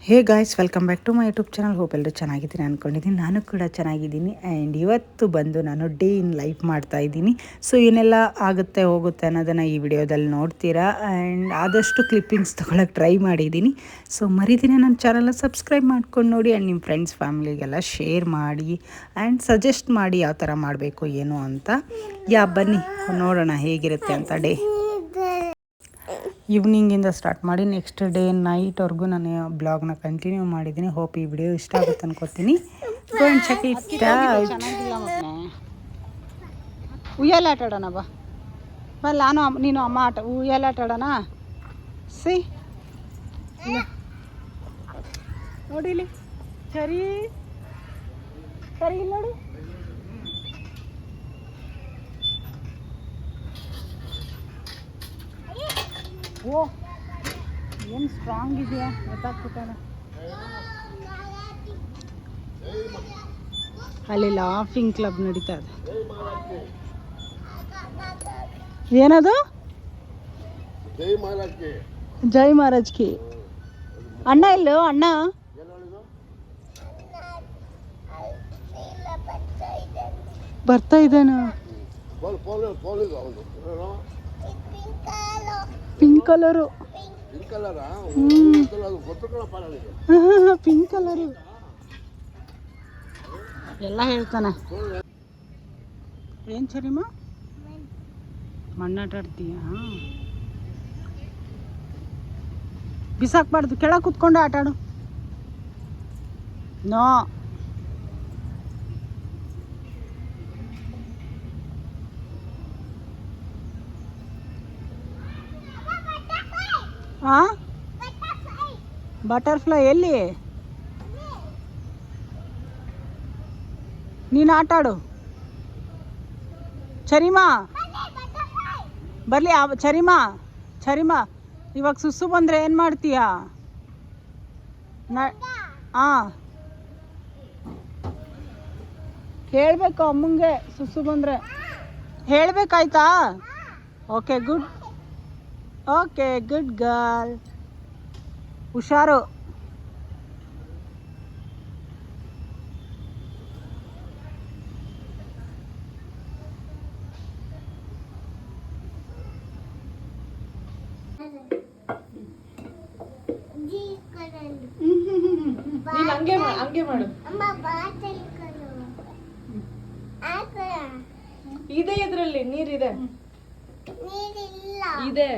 Hey guys, welcome back to my YouTube channel. Hope ಎಲ್ಲರೂ ಚೆನ್ನಾಗಿದ್ದೀನಿ ಅಂದ್ಕೊಂಡಿದ್ದೀನಿ. ನಾನು ಕೂಡ ಚೆನ್ನಾಗಿದ್ದೀನಿ. ಆ್ಯಂಡ್ ಇವತ್ತು ಬಂದು ನಾನು ಡೇ ಇನ್ ಲೈಫ್ ಮಾಡ್ತಾ ಇದ್ದೀನಿ. ಸೊ ಏನೆಲ್ಲ ಆಗುತ್ತೆ ಹೋಗುತ್ತೆ ಅನ್ನೋದನ್ನು ಈ ವಿಡಿಯೋದಲ್ಲಿ ನೋಡ್ತೀರಾ. ಆ್ಯಂಡ್ ಆದಷ್ಟು ಕ್ಲಿಪ್ಪಿಂಗ್ಸ್ ತೊಗೊಳಕ್ಕೆ ಟ್ರೈ ಮಾಡಿದ್ದೀನಿ. ಸೊ ಮರಿದಿನೇ ನನ್ನ ಚಾನಲ್ನ ಸಬ್ಸ್ಕ್ರೈಬ್ ಮಾಡ್ಕೊಂಡು ನೋಡಿ. ಆ್ಯಂಡ್ ನಿಮ್ಮ ಫ್ರೆಂಡ್ಸ್ ಫ್ಯಾಮಿಲಿಗೆಲ್ಲ ಶೇರ್ ಮಾಡಿ ಆ್ಯಂಡ್ ಸಜೆಸ್ಟ್ ಮಾಡಿ ಯಾವ ಥರ ಮಾಡಬೇಕು ಏನು ಅಂತ. ಬನ್ನಿ ನೋಡೋಣ ಹೇಗಿರುತ್ತೆ ಅಂತ ಡೇ. ಈವ್ನಿಂಗಿಂದ ಸ್ಟಾರ್ಟ್ ಮಾಡಿ ನೆಕ್ಸ್ಟ್ ಡೇ ನೈಟ್ವರೆಗೂ ನಾನು ಬ್ಲಾಗ್ನ ಕಂಟಿನ್ಯೂ ಮಾಡಿದ್ದೀನಿ. ಹೋಪ್ ಈ ವಿಡಿಯೋ ಇಷ್ಟ ಆಗುತ್ತೆ ಅನ್ಕೋತೀನಿ. ಉಯ್ಯಾಲ ಆಟ ಆಡೋಣ ಬಾ. ನಾನು ನೀನು ಅಮ್ಮ ಉಯ್ಯಾಲ ಆಟ ಆಡೋಣ. ನೋಡಿಲಿ ಸರಿ ಸರಿ ಇಲ್ಲ ನೋಡು. ಓ ಏನು ಸ್ಟ್ರಾಂಗ್ ಇದೆಯಾ ಗೊತ್ತಾಗ್ಬಿಟ್ಟಾನ. ಅಲ್ಲಿ ಲಾಫಿಂಗ್ ಕ್ಲಬ್ ನಡೀತಾ ಇದೆ. ಏನದು? ಜೈ ಮಹಾರಾಜ್ ಕಿ. ಅಣ್ಣ ಇಲ್ಲೋ ಅಣ್ಣ ಬರ್ತಾ ಇದ್ದಾನ. Pink colour. ಪಿಂಕ್ ಕಲರು ಎಲ್ಲ ಹೇಳ್ತಾನೆ. ಏನು ಸರಿಮ್ಮ ಮಣ್ಣಾಟ ಆಡ್ತೀಯ? ಬಿಸಾಕ್ಬಾರ್ದು, ಕೆಳಗೆ ಕುತ್ಕೊಂಡು ಆಟ ಆಡು. ನೋ ಬಟರ್ಫ್ಲೈ ಎಲ್ಲಿ? ನೀನು ಆಟ ಆಡು. ಚರಿಮಾ ಬರಲಿ. ಚರಿಮಾ ಇವಾಗ ಸುಸ್ಸು ಬಂದರೆ ಏನು ಮಾಡ್ತೀಯಾ? ಹೇಳಬೇಕು ಅಮ್ಮಂಗೆ ಸುಸ್ಸು ಬಂದರೆ ಹೇಳಬೇಕಾಯ್ತಾ? Okay good girl. ಹುಷಾರು. ಹಂಗೆ ಮಾಡು. ಇದೆ ಇದ್ರಲ್ಲಿ ನೀರಿದೆ. ಇದೆ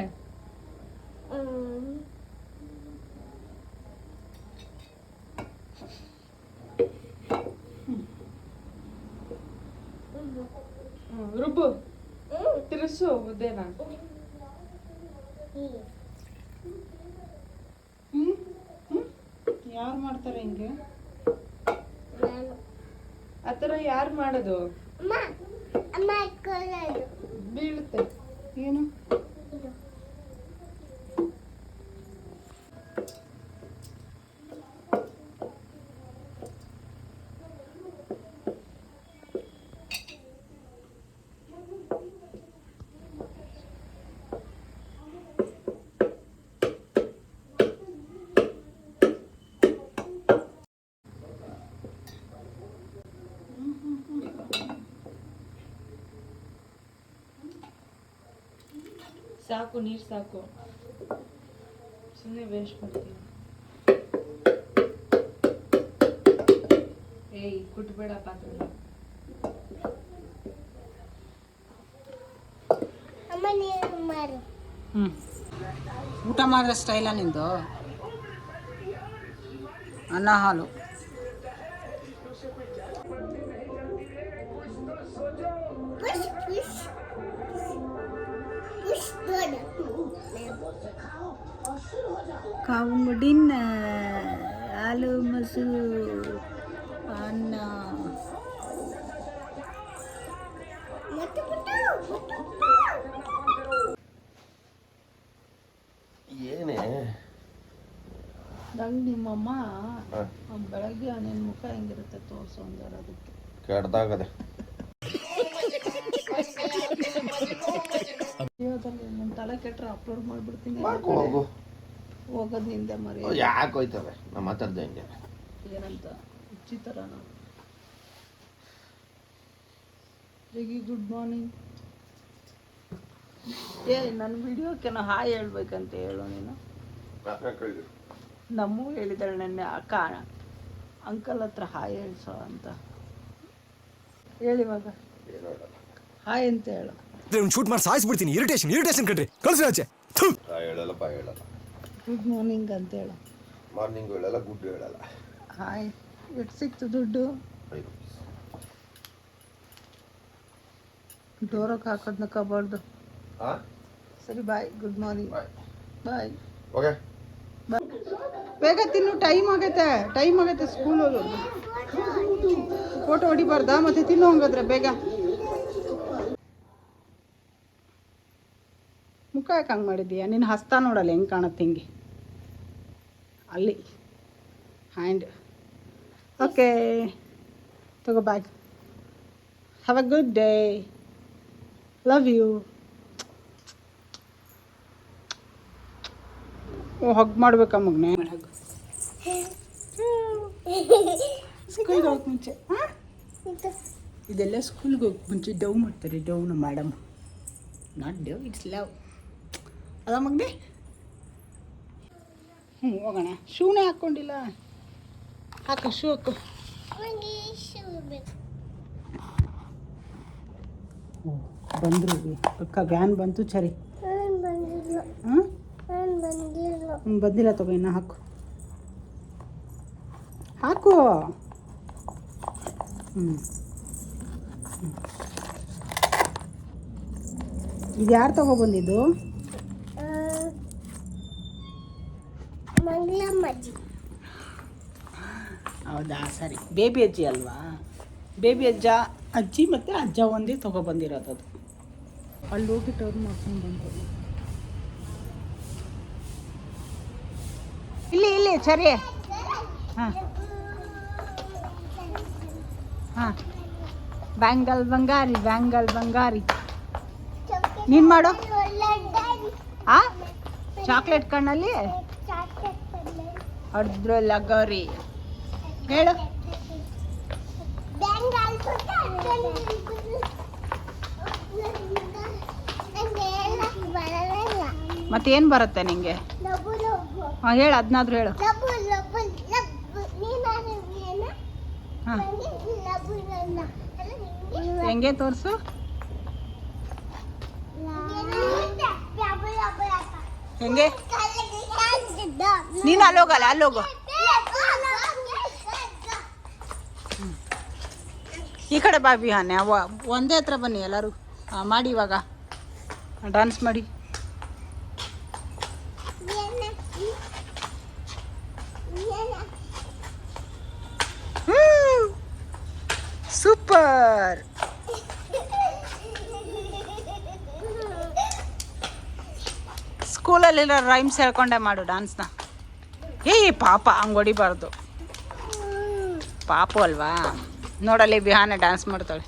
ರುಬ್ಬು ತಿರ್ಸು ಮುದ್ದೆನಾ. ಯಾರು ಮಾಡ್ತಾರೆ ಹಿಂಗೆ? ಆ ಥರ ಯಾರು ಮಾಡೋದು? ಬೀಳುತ್ತೆ. ಏನು ಸಾಕು, ನೀರು ಸಾಕು, ಸುಮ್ಮನೆ ವೇಸ್ಟ್ ಮಾಡ್ತೀವಿ. ಏಯ್ ಕುಟ್ಬೇಡ ಪಾತ್ರೆ. ಊಟ ಮಾಡಿದ ಸ್ಟೈಲ ನಿಂದು? ಅನ್ನ ಹಾಲು. ಕಾವು ಡಿನ್ನರ್, ಹಾಲು ಮೊಸರು ಅನ್ನ. ಏನೇ ನಂಗೆ ನಿಮ್ಮಮ್ಮ ಬೆಳಗ್ಗೆ ನಿನ್ನ ಮುಖ ಹೆಂಗಿರುತ್ತೆ ತೋರಿಸು ಅಂದಾರ. ಅದಕ್ಕೆ ಕೆಡ್ದಾಗದೆ ನನ್ನ ತಲೆ ಕೆಟ್ಟರೆ ಅಪ್ಲೋಡ್ ಮಾಡಿಬಿಡ್ತೀನಿ. ಹೋಗೋದು ಹಿಂದೆ ಮರಿ ಯಾಕೆ ಹೋಯ್ತವೆ ನಮ್ಮ ಮಾತಾಡ್ದೆ ಹಂಗೆ ಏನಂತ ಚಿತ್ರನ ರಿಗಿ ಗುಡ್ ಮಾರ್ನಿಂಗ್. ನನ್ನ ವಿಡಿಯೋಕ್ಕೆ ಹಾಯ್ ಹೇಳ್ಬೇಕಂತ ಹೇಳು ನೀನು. ನಮ್ಮೂ ಹೇಳಿದಾಳೆ ನೆನ್ನೆ ಅಕ್ಕ ಅಂಕಲ್ ಹತ್ರ ಹಾಯ್ ಹೇಳ್ಸೋ ಅಂತ ಹೇಳಿವಾಗ ಹಾಯ್ ಅಂತ ಹೇಳು. ಶೂಟ್ ಮಾಡಿ ಸಾಯಿಸ್ಬಿಡ್ತೀನಿ. ಇರಿಟೇಷನ್ ಕಣ್ರಿ, ಕಳ್ಸಿ ಆಚೆ. ಹೇಳಲ್ಲಪ್ಪ ಹೇಳಲ್ಲ. ಗುಡ್ ಮಾರ್ನಿಂಗ್ ಅಂತ ಹೇಳು. ಮಾರ್ನಿಂಗ್ ಹೇಳಲ್ಲ, ಗುಡ್ ಹೇಳಲ್ಲ. ಹಾಯ್. ಎಷ್ಟು ಸಿಕ್ತು ದುಡ್ಡು? 5 rupees. ಡೋರಕ್ಕೆ ಹಾಕೋದನ್ನ ಕಬಾರ್ದು. ಹಾಂ ಸರಿ ಬಾಯ್, ಗುಡ್ ಮಾರ್ನಿಂಗ್ ಬಾಯ್. ಓಕೆ ಬೇಗ ತಿನ್ನು, ಟೈಮ್ ಆಗೈತೆ ಸ್ಕೂಲ್ ಹೋಗೋದು. ಫೋಟೋ ಹೊಡಿಬಾರ್ದಾ? ಮತ್ತೆ ತಿನ್ನು ಹಂಗಾದ್ರೆ ಬೇಗ. ಮುಖ ಯಾಕೆ ಹಂಗೆ ಮಾಡಿದ್ದೀಯಾ? ನಿನ್ನ ಹಸ್ತ ನೋಡಲ್ಲ ಹೆಂಗೆ ಕಾಣುತ್ತೆ ಹಿಂಗೆ ಅಲ್ಲಿ ಹ್ಯಾಂಡ್. ಓಕೆ ತಗೋ bag. Have a good day, love you. ಓ ಹಗ್ ಮಾಡ್ಬೇಕಾ ಮಗನೇ? ಹಗ್ ಸ್ಕೂಲ್ಗೆ ಹೋಗಕ್ಕೆ ಮುಂಚೆ ಇದೆಲ್ಲ ಸ್ಕೂಲ್ಗೆ ಹೋಗಕ್ಕೆ ಮುಂಚೆ ಡವ್ ಮಾಡ್ತಾರೆ. ಡವ್ನ ಮೇಡಮ್, ನಾಟ್ ಡವ್, ಇಟ್ಸ್ ಲವ್ ಅದ ಮಗನೇ. ಹೋಗೋಣ. ಶೂನೇ ಹಾಕ್ಕೊಂಡಿಲ್ಲ, ಹಾಕು ಶೂ ಹಾಕು. ಬಂದರು ಅಕ್ಕ, ವ್ಯಾನ್ ಬಂತು. ಸರಿ ಹಾಂ ಬಂದಿಲ್ಲ, ತಗೋ ಇನ್ನು ಹಾಕು. ಇದು ಯಾರು ತಗೊಬಂದಿದ್ದು? ಹೌದಾ, ಸರಿ. ಬೇಬಿ ಅಜ್ಜಿ ಅಲ್ವಾ? ಬೇಬಿ ಅಜ್ಜಿ ಮತ್ತು ಅಜ್ಜ ಒಂದೇ ತಗೊಬಂದಿರೋದು. ಅದು ಅಲ್ಲಿ ಹೋಗಿ ಟರ್ನ್ ಮಾಡ್ಕೊಂಡು ಬಂದು ಇಲ್ಲಿ ಸರಿ. ಹಾಂ ಹಾಂ ಬ್ಯಾಂಗಲ್ ಬಂಗಾರಿ ನೀನು ಮಾಡು. ಹಾಂ ಚಾಕ್ಲೇಟ್ ಕಣ್ಣಲ್ಲಿ ಅದ್ರ ಲಗೋರಿ ಹೇಳು. ಮತ್ತೇನು ಬರುತ್ತೆ ನಿಂಗೆ? ಹಾಂ ಹೇಳು, ಅದನ್ನಾದ್ರೂ ಹೇಳು. ಹಾಂ ಹೆಂಗೆ ತೋರಿಸು. ಹೆಂಗೆ? ನೀನು ಅಲ್ಲೋಗಲ್ಲ, ಅಲ್ಲೋಗು. ಈ ಕಡೆ ಬಾ ಬಿಹಾನೆ, ಒಂದೇ ಹತ್ರ ಬನ್ನಿ ಎಲ್ಲರೂ. ಮಾಡಿ ಇವಾಗ ಡ್ಯಾನ್ಸ್ ಮಾಡಿ. ಸೂಪರ್. ಸ್ಕೂಲಲ್ಲಿರೋ ರೈಮ್ಸ್ ಹೇಳ್ಕೊಂಡೆ ಮಾಡು ಡ್ಯಾನ್ಸ್ನ. ಪಾಪ ಹಂಗೆ ಹೊಡಿಬಾರ್ದು, ಪಾಪು ಅಲ್ವಾ. ನೋಡಲ್ಲಿ ಬಿಹಾನೆ ಡ್ಯಾನ್ಸ್ ಮಾಡ್ತಾಳೆ.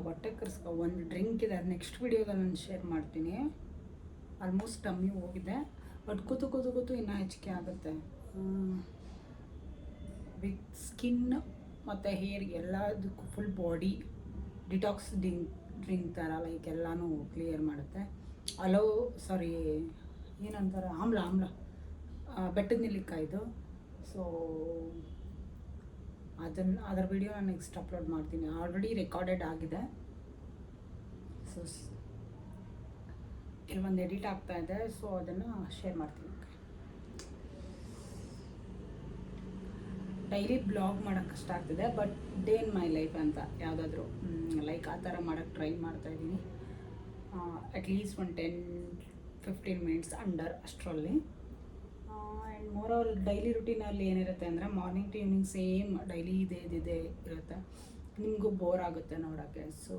ಹೊಟ್ಟೆ ಕರ್ಸ್ಕೊ. ಒಂದು ಡ್ರಿಂಕ್ ಇದೆ, ಅದು ನೆಕ್ಸ್ಟ್ ವಿಡಿಯೋದಲ್ಲಿ ನಾನು ಶೇರ್ ಮಾಡ್ತೀನಿ. ಆಲ್ಮೋಸ್ಟ್ ಟಮ್ಮಿ ಹೋಗಿದೆ, ಬಟ್ ಕೂತು ಇನ್ನೂ ಹೆಚ್ಚಿಗೆ ಆಗುತ್ತೆ. ವಿತ್ ಸ್ಕಿನ್ ಮತ್ತು ಹೇರ್ ಎಲ್ಲದಕ್ಕೂ ಫುಲ್ ಬಾಡಿ ಡಿಟಾಕ್ಸ್ ಡ್ರಿಂಕ್ ಥರ ಲೈಕ್ ಎಲ್ಲನೂ ಕ್ಲಿಯರ್ ಮಾಡುತ್ತೆ. ಏನಂತಾರೆ, ಆಮ್ಲ ಬೆಟ್ಟದ ನೆಲ್ಲಿಕಾಯ್ದು. ಸೊ ಅದರ ವಿಡಿಯೋ ನಾನು ನೆಕ್ಸ್ಟ್ ಅಪ್ಲೋಡ್ ಮಾಡ್ತೀನಿ. ಆಲ್ರೆಡಿ ರೆಕಾರ್ಡೆಡ್ ಆಗಿದೆ. ಸೊ ಕೆಲವೊಂದು ಎಡಿಟ್ ಆಗ್ತಾ ಇದೆ, ಸೊ ಅದನ್ನು ಶೇರ್ ಮಾಡ್ತೀನಿ. ಡೈಲಿ ಬ್ಲಾಗ್ ಮಾಡೋಕ್ಕೆ ಕಷ್ಟ ಆಗ್ತಿದೆ, but day in my life ಅಂತ ಯಾವುದಾದ್ರೂ ಲೈಕ್ ಆ ಥರ ಮಾಡೋಕ್ಕೆ ಟ್ರೈ ಮಾಡ್ತಾಯಿದ್ದೀನಿ. ಅಟ್ಲೀಸ್ಟ್ ಒಂದು 10-15 ಮಿನಿಟ್ಸ್ ಅಂಡರ್ ಅಷ್ಟರಲ್ಲಿ. ಆ್ಯಂಡ್ ಮೋರ್ ಓವರ್ ಡೈಲಿ ರುಟೀನಲ್ಲಿ ಏನಿರುತ್ತೆ ಅಂದರೆ morning to evening same daily ಇದೇ ಇರುತ್ತೆ, ನಿಮಗೂ ಬೋರ್ ಆಗುತ್ತೆ ನೋಡೋಕ್ಕೆ. So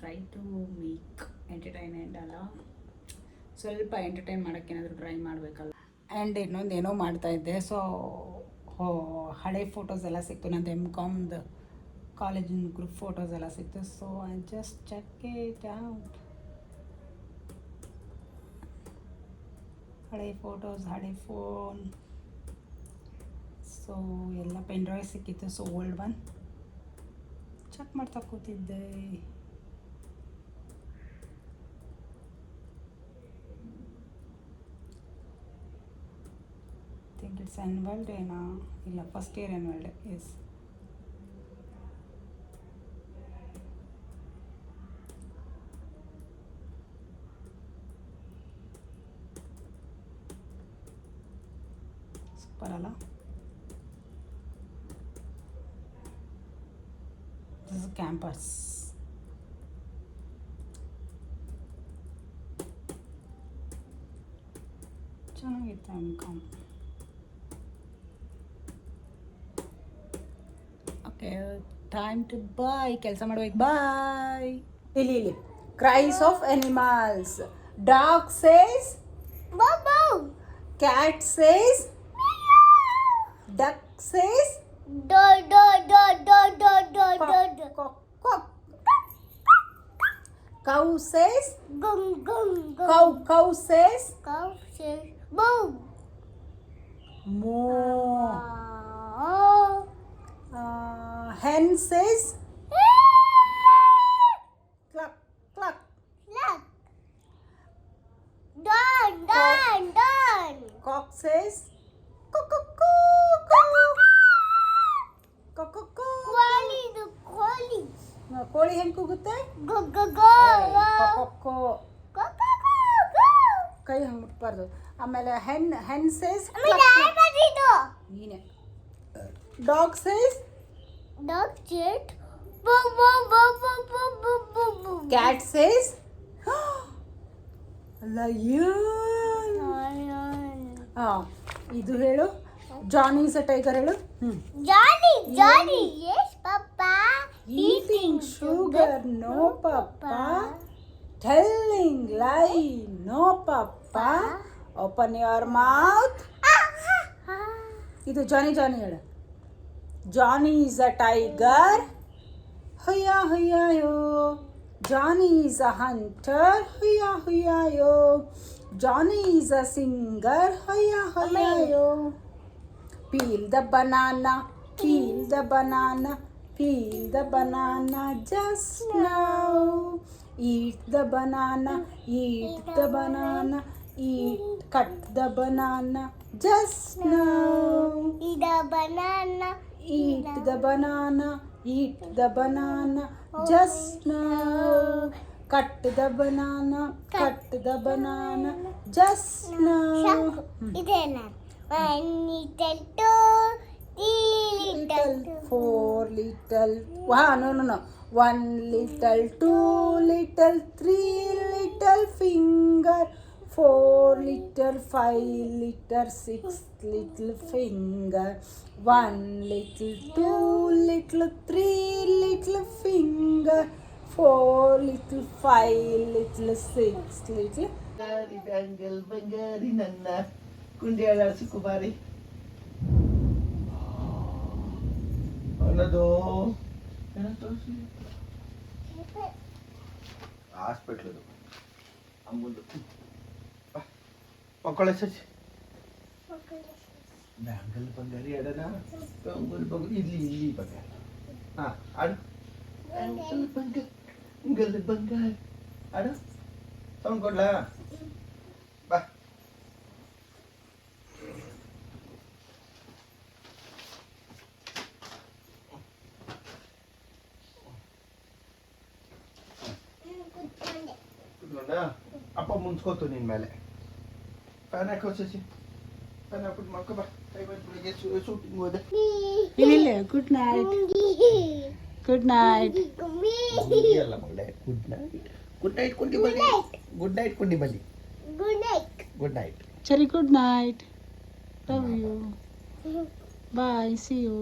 try to make entertainment ಅಲ್ಲ, ಸ್ವಲ್ಪ ಎಂಟರ್ಟೈನ್ ಮಾಡೋಕ್ಕೆ ಏನಾದರೂ ಟ್ರೈ ಮಾಡಬೇಕಲ್ಲ. ಆ್ಯಂಡ್ ಇನ್ನೊಂದು ಏನೋ ಮಾಡ್ತಾಯಿದ್ದೆ. ಸೊ ಹಳೆ ಫೋಟೋಸ್ ಎಲ್ಲ ಸಿಕ್ತು, ನಂದು MCOMದು ಕಾಲೇಜಿನ ಗ್ರೂಪ್ ಫೋಟೋಸ್ ಎಲ್ಲ ಸಿಕ್ತು. So I just check it out. ಹಳೆ ಫೋಟೋಸ್, ಹಳೆ ಫೋನ್, ಸೊ ಎಲ್ಲ ಪೆನ್ ಡ್ರೈವ್ ಸಿಕ್ಕಿತ್ತು. ಸೊ ಓಲ್ಡ್ ಒನ್ ಚೆಕ್ ಮಾಡ್ತಾ ಕೂತಿದ್ದೆ. ಥಿಂಕ್ ಇಟ್ಸ್ ಆ್ಯನ್ಯುವಲ್ ಡೇನಾ, ಇಲ್ಲ first year annual day. Yes, super ಅಲ್ಲ? This is campus. ಚೆನ್ನಾಗಿತ್ತು MCOM. Okay, time to bye. ಕೆಲಸ ಮಾಡ್ಬೇಕು. ಬಾಯ್. ಇಲ್ಲಿ cries of animals. Dog says cat says, duck says do do do do do do do do. cock. Cow says Gum gum gum. cow says Cow says moo. moo. Oh. Hen says cluck cluck. Look. Done done done. Cock says Quali the quali. ಕೋಳಿ ಹೆಂಗೆ ಕೂಗುತ್ತೆ? Go go go. ಕೊಕ್ಕೊ. Go go go go. ಕೈ ಹಂಗೆ ಮುಟ್ಬಾರ್ದು. ಆಮೇಲೆ hen says ನೀನೆ. Dog says Dog says boo boo boo boo boo boo boo boo. cat says lion. ಇದು ಹೇಳು. ಜಾನಿ is a tiger ಹೇಳು. Johnny, yes, Papa. Eating sugar, no, Papa. Telling lie, no, Papa. Open your mouth. ಇದು ಜಾನಿ ಹೇಳು. Johnny is a tiger. Hoya hoya yo. Johnny is a hunter. Hoya hoya yo. Johnny is a singer. Hoya hoya yo. Peel the banana. Peel the banana. Peel the banana just now. Eat the banana. Eat the banana. Eat. Cut the banana just now. Eat a banana. Eat the banana. Eat the banana just now. Cut the banana. Cut the banana just now. ಇದೇನಾ? 1 little 2 3 little Little 4 little. Wow, no. 1 little 2 little 3 little finger. 4 little 5 little 6 little finger. 1 little 2 little 3 little finger. 4 little 5 little 6 little. ಬಂಗಾರಿ ನನ್ನ ಕುಂಡಿಯಾಳ ಸುಕುಮಾರಿ ಅನ್ನೋದು ಹಾಸ್ಪಿಟ್ಲದು ಅಮ್ಮಂದು ಮಕ್ಕಳ ಸಚಿ bangle ಬಂಗಾರಿ ಅಡನ ಬಂಗಾರಿ ಇಲ್ಲಿ ಬಂಗಾರಿ ಹಾಂ ಆಡು bangle ಬಂಗಾರಿ ಆಡು sound ಕೊಡ್ಲಾ ಬಾ ಅಪ್ಪ ಮುಂಚ್ಕೋತು ನಿನ್ನ ಮೇಲೆ ಫ್ಯಾನ್ ಹಾಕೋ ಸಸಿ ಫ್ಯಾನ್ ಹಾಕ್ಬಿಟ್ಟು ಮಕ್ಕ ಬಾ ಬೆಳಿಗ್ಗೆ ಶೂಟಿಂಗ್ ಹೋದೆ ಇಲ್ಲ ಗುಡ್ ನೈಟ್. Good night. ಅಲ್ಲ ಮಗಳೇ ಗುಡ್ ನೈಟ್ ಕುಂಡಿ ಬಲ್ಲಿ ಗುಡ್ ನೈಟ್ ಕುಂಡಿ ಬಲ್ಲಿ Good night. ಗುಡ್ ನೈಟ್ ಸರಿ good night. Love you bye see you